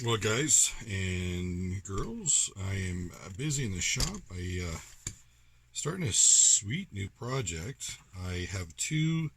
Well, guys and girls, I am busy in the shop. Starting a sweet new project. I have two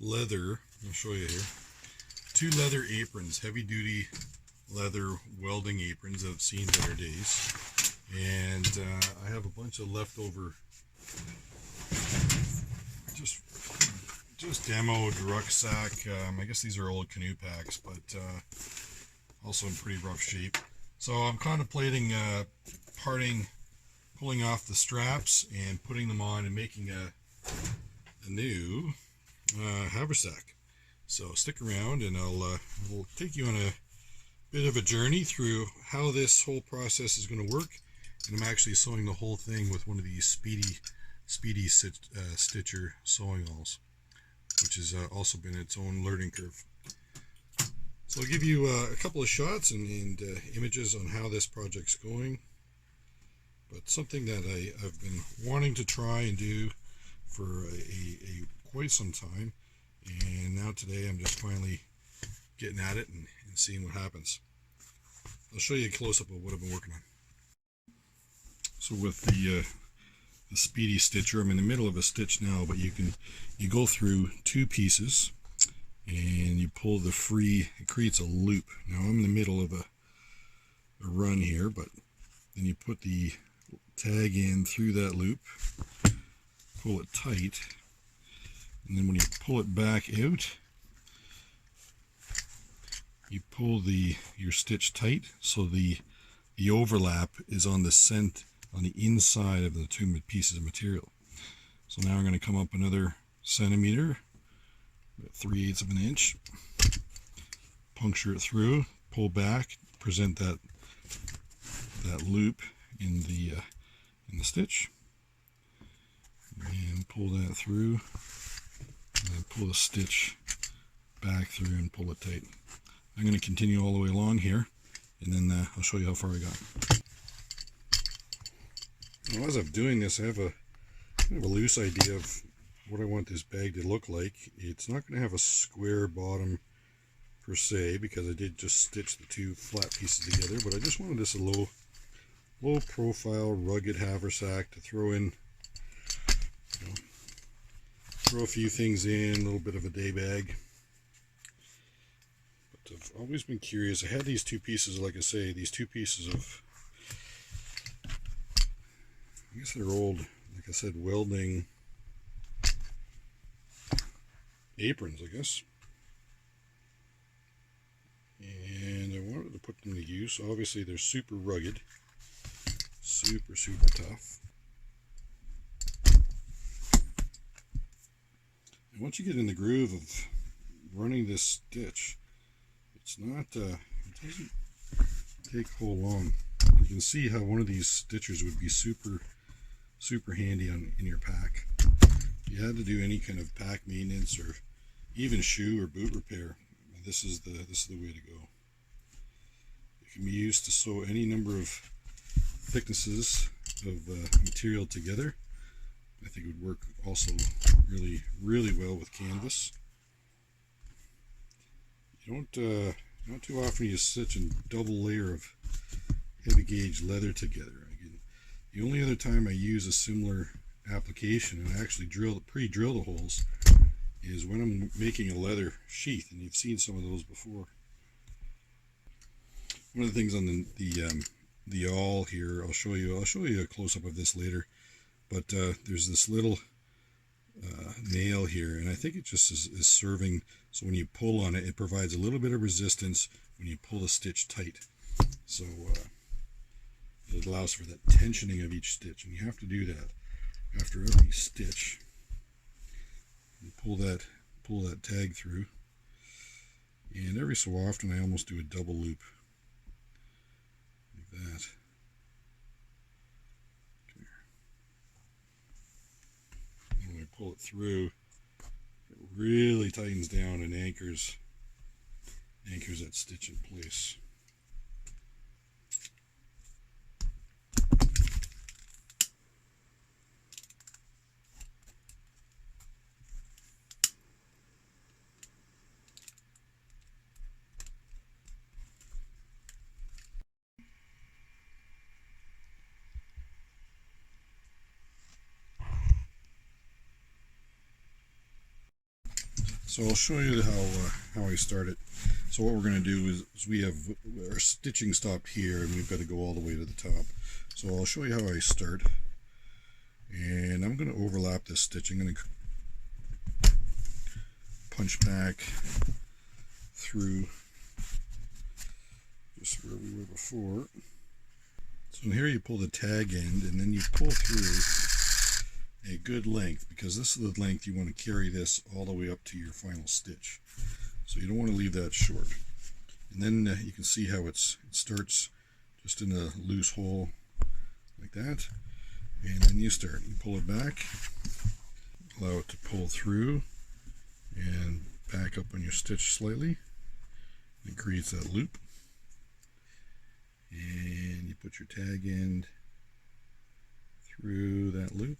leather, I'll show you here, two leather aprons, heavy duty leather welding aprons that have seen better days. And I have a bunch of leftover, just demoed rucksack. I guess these are old canoe packs, but also in pretty rough shape. So I'm contemplating pulling off the straps and putting them on and making a new haversack. So stick around and we'll take you on a bit of a journey through how this whole process is going to work. And I'm actually sewing the whole thing with one of these Speedy-Stitcher sewing alls, which has also been its own learning curve. So I'll give you a couple of shots and images on how this project's going. But something that I've been wanting to try and do for quite some time. And now today I'm just finally getting at it and seeing what happens. I'll show you a close-up of what I've been working on. So with the Speedy-Stitcher, I'm in the middle of a stitch now, but you go through two pieces and you pull the free, it creates a loop. Now I'm in the middle of a run here, but then you put the tag in through that loop, pull it tight, and then when you pull it back out, you pull your stitch tight so the overlap is on the inside of the two pieces of material. So now we're going to come up another centimeter, about 3/8 of an inch, puncture it through, pull back, present that loop in the stitch, and pull that through, and then pull the stitch back through and pull it tight. I'm going to continue all the way along here, and then I'll show you how far I got. Now, as I'm doing this, I have a kind of a loose idea of what I want this bag to look like. It's not going to have a square bottom per se, because I did just stitch the two flat pieces together, but I just wanted this a low profile, rugged haversack to throw in, throw a few things in, a little bit of a day bag. But I've always been curious. I had these two pieces, like I say, these two pieces of, I guess they're old, like I said, welding aprons, I guess. And I wanted to put them to use. Obviously they're super rugged, super tough. And once you get in the groove of running this stitch, it's not, it doesn't take a whole long. You can see how one of these stitchers would be super handy in your pack. If you had to do any kind of pack maintenance or even shoe or boot repair, this is the way to go. It can be used to sew any number of thicknesses of material together. I think it would work also really well with canvas. You don't not too often you stitch a double layer of heavy gauge leather together. Again, the only other time I use a similar application, and I actually pre-drill the holes, is when I'm making a leather sheath, and you've seen some of those before. One of the things on the awl here, I'll show you a close-up of this later, but there's this little nail here, and I think it just is serving, so when you pull on it, it provides a little bit of resistance when you pull the stitch tight. So it allows for that tensioning of each stitch, and you have to do that after every stitch. You pull that tag through, and every so often I almost do a double loop like that. Come here. And when I pull it through, it really tightens down and anchors that stitch in place. So I'll show you how I start it. So what we're going to do is we have our stitching stopped here, and we've got to go all the way to the top. So I'll show you how I start, and I'm going to overlap this stitch. I'm going to punch back through just where we were before. So in here you pull the tag end, and then you pull through a good length, because this is the length you want to carry this all the way up to your final stitch. So you don't want to leave that short. And then you can see how it starts just in a loose hole like that. And then you pull it back, allow it to pull through, and back up on your stitch slightly. It creates that loop. And you put your tag end through that loop.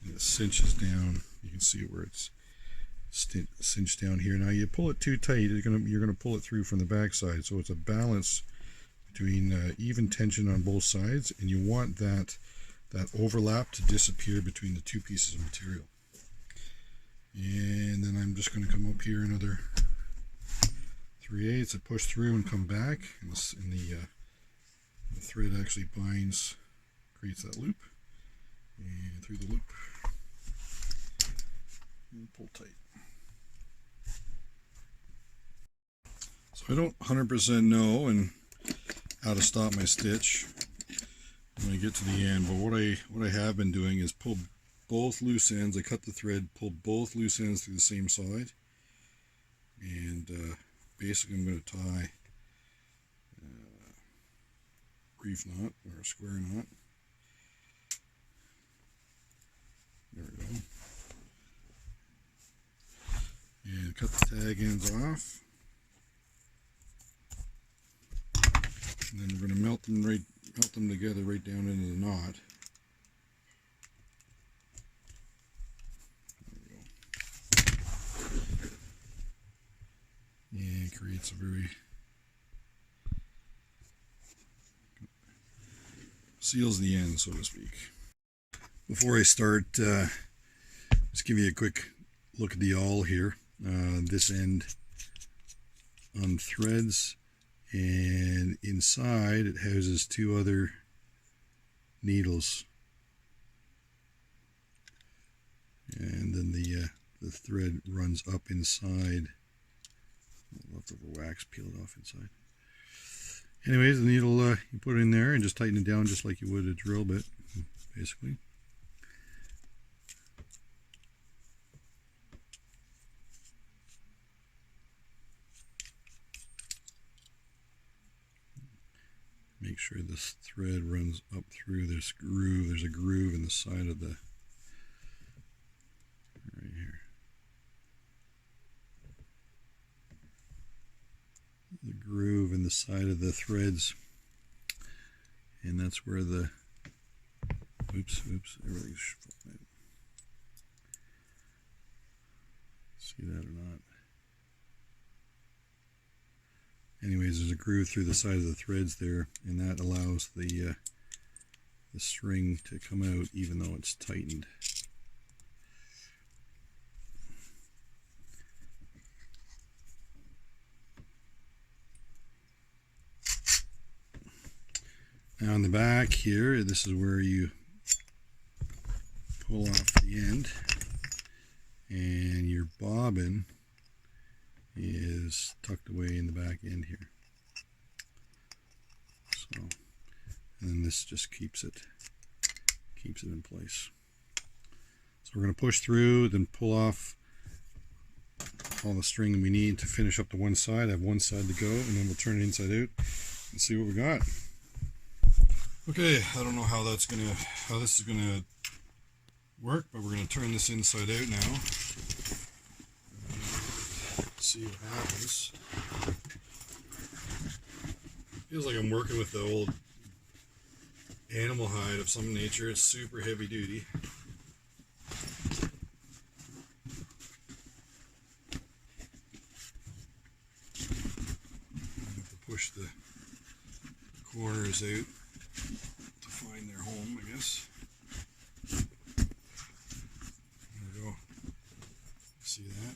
And it cinches down. You can see where it's cinched down here. Now you pull it too tight, you're gonna pull it through from the back side. So it's a balance between even tension on both sides, and you want that overlap to disappear between the two pieces of material. And then I'm just going to come up here another 3/8. I push through and come back, and the thread actually binds, creates that loop, and through the loop, and pull tight. So I don't 100% know how to stop my stitch when I get to the end, but what I have been doing is pull both loose ends. I cut the thread, pull both loose ends through the same side, and basically I'm going to tie a reef knot or a square knot. There we go. And cut the tag ends off. And then we're going to melt them together right down into the knot. There we go. And it creates a very seals the end, so to speak. Before I start, just give you a quick look at the awl here. This end on threads, and inside it houses two other needles, and then the thread runs up inside. Leftover wax peeled off inside. Anyways, the needle you put it in there and just tighten it down just like you would a drill bit, basically. Make sure this thread runs up through this groove. There's a groove in the side of the, right here. The groove in the side of the threads, and that's where the, everything's, see that or not? Anyways, there's a groove through the side of the threads there, and that allows the string to come out even though it's tightened. Now on the back here, this is where you pull off the end, and your bobbin is tucked away in the back end here. So, and then this just keeps it in place. So we're going to push through, then pull off all the string that we need to finish up the one side. I have one side to go, and then we'll turn it inside out and see what we got. Okay, I don't know how this is gonna work, but we're gonna turn this inside out now. See what happens. Feels like I'm working with the old animal hide of some nature. It's super heavy duty. I have to push the corners out to find their home, I guess. See that?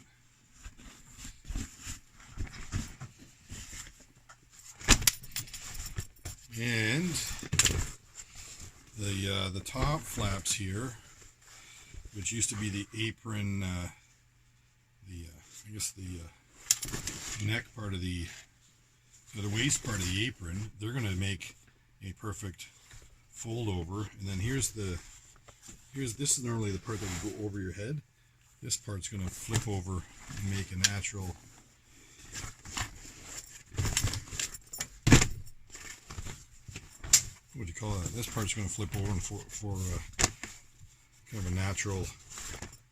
And the top flaps here, which used to be the apron, I guess the neck part of the waist part of the apron, they're going to make a perfect fold over. And then this is normally the part that would go over your head. This part's going to flip over and make a natural what do you call that? This part's going to flip over and for kind of a natural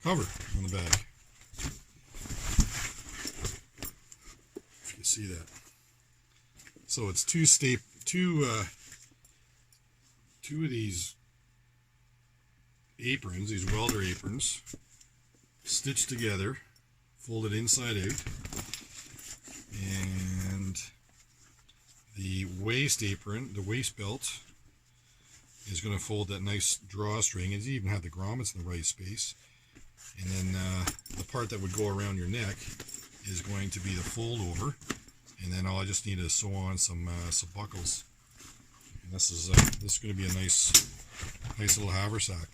cover on the bag. If you see that. So it's two of these aprons, these welder aprons, stitched together, folded inside out, and the waist apron, the waist belt, is going to fold that nice drawstring, and you even have the grommets in the right space. And then the part that would go around your neck is going to be the fold over, and then I just need to sew on some buckles. And this is going to be a nice little haversack.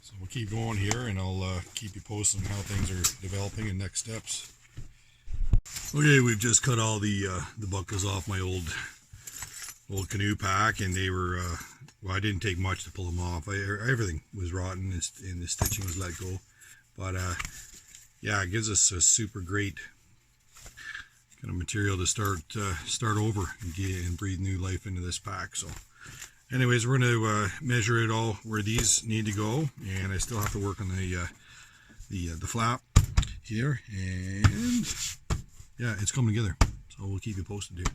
So we'll keep going here, and I'll keep you posted on how things are developing and next steps. Okay, we've just cut all the buckles off my old canoe pack, and they were well, I didn't take much to pull them off. Everything was rotten and the stitching was let go, but yeah, it gives us a super great kind of material to start over and breathe new life into this pack. So anyways, we're going to measure it all where these need to go, and I still have to work on the flap here, and yeah, it's coming together, so we'll keep you posted here.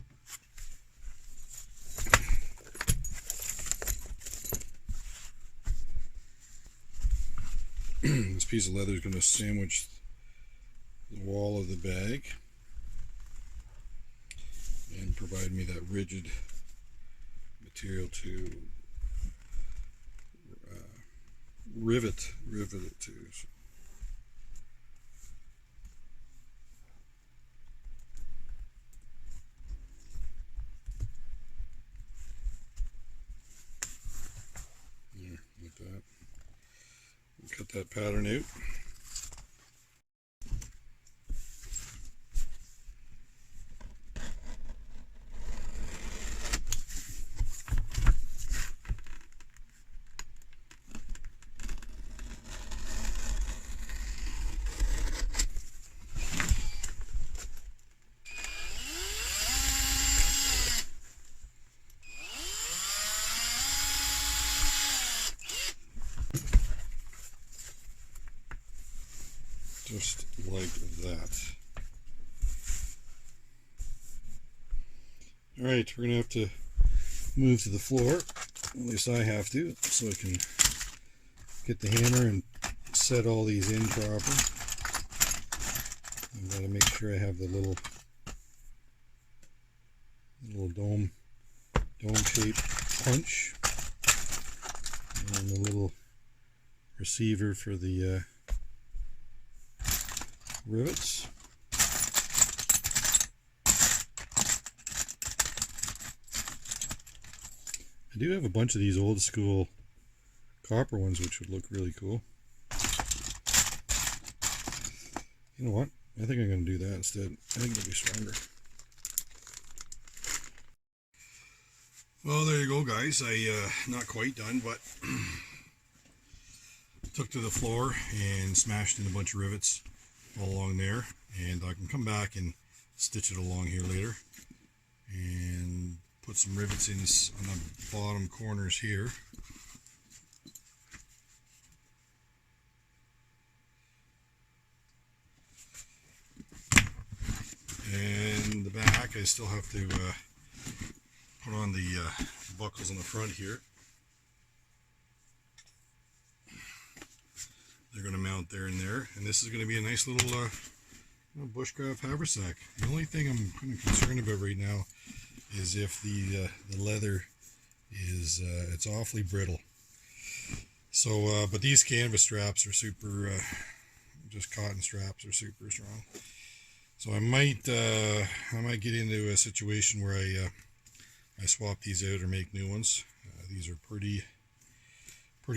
This piece of leather is going to sandwich the wall of the bag and provide me that rigid material to rivet it to. So. There, like that. Cut that pattern out. Just like that. Alright, we're going to have to move to the floor, at least I have to, so I can get the hammer and set all these in proper. I've got to make sure I have the little dome shaped punch and the little receiver for the rivets. I do have a bunch of these old school copper ones which would look really cool. You know what? I think I'm going to do that instead. I think it'll be stronger. Well, there you go, guys. Not quite done, but took to the floor and smashed in a bunch of rivets all along there, and I can come back and stitch it along here later and put some rivets in on the bottom corners here. And the back, I still have to put on the buckles on the front here. They're going to mount there and there, and this is going to be a nice little bushcraft haversack. The only thing I'm kind of concerned about right now is if the leather is it's awfully brittle. So, but these canvas straps are super, just cotton straps are super strong. So I might get into a situation where I swap these out or make new ones. These are pretty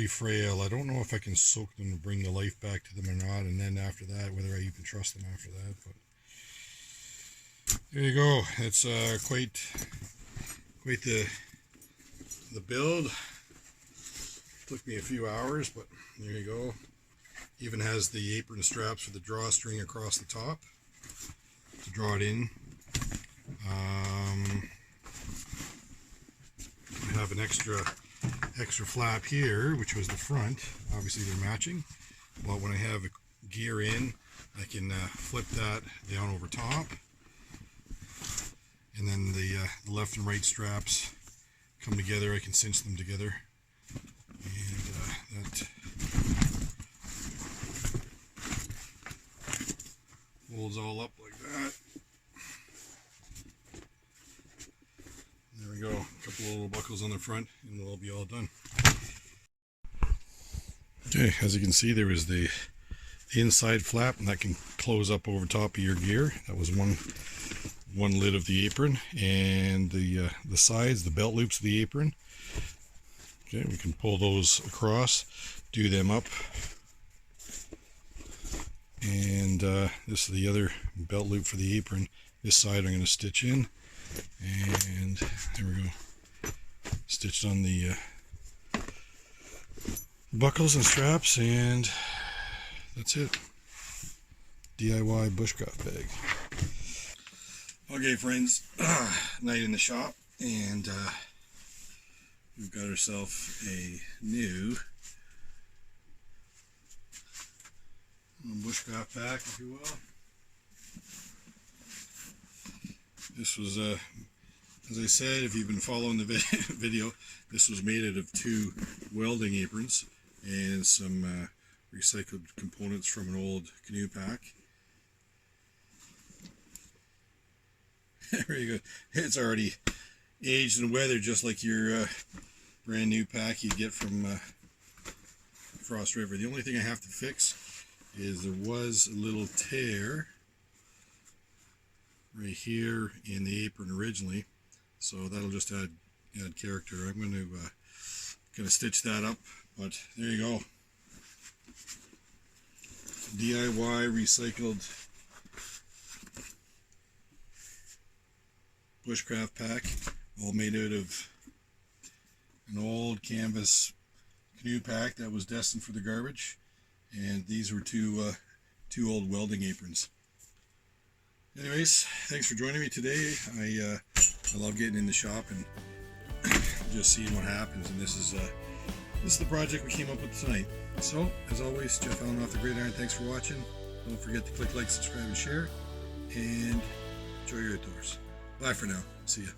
frail. I don't know if I can soak them to bring the life back to them or not, and then after that, whether I even trust them after that. But there you go. It's quite the build. Took me a few hours, but there you go. Even has the apron straps for the drawstring across the top to draw it in. I have an extra flap here, which was the front. Obviously they're matching, but when I have a gear in, I can flip that down over top, and then the left and right straps come together. I can cinch them together, and that folds all up like that. There we go, a couple of little buckles on the front, and we'll be all done. Okay, as you can see, there is the inside flap, and that can close up over top of your gear. That was one lid of the apron, and the sides, the belt loops of the apron. Okay, we can pull those across, do them up, and this is the other belt loop for the apron. This side I'm going to stitch in, and there we go, stitched on the buckles and straps, and that's it. DIY bushcraft bag. Okay, friends, night in the shop, and we've got ourselves a new bushcraft pack, if you will. This was, as I said, if you've been following the video, this was made out of 2 welding aprons and some recycled components from an old canoe pack. Very good. It's already aged and weathered, just like your brand new pack you get from Frost River. The only thing I have to fix is there was a little tear right here in the apron originally, so that'll just add character. I'm going to kind of stitch that up, but there you go. DIY recycled bushcraft pack, all made out of an old canvas canoe pack that was destined for the garbage, and these were two old welding aprons. Anyways, thanks for joining me today. I love getting in the shop and just seeing what happens, and this is the project we came up with tonight. So, as always, Jeff Allen off the Gridiron. Thanks for watching. Don't forget to click like, subscribe, and share, and enjoy your outdoors. Bye for now. See ya.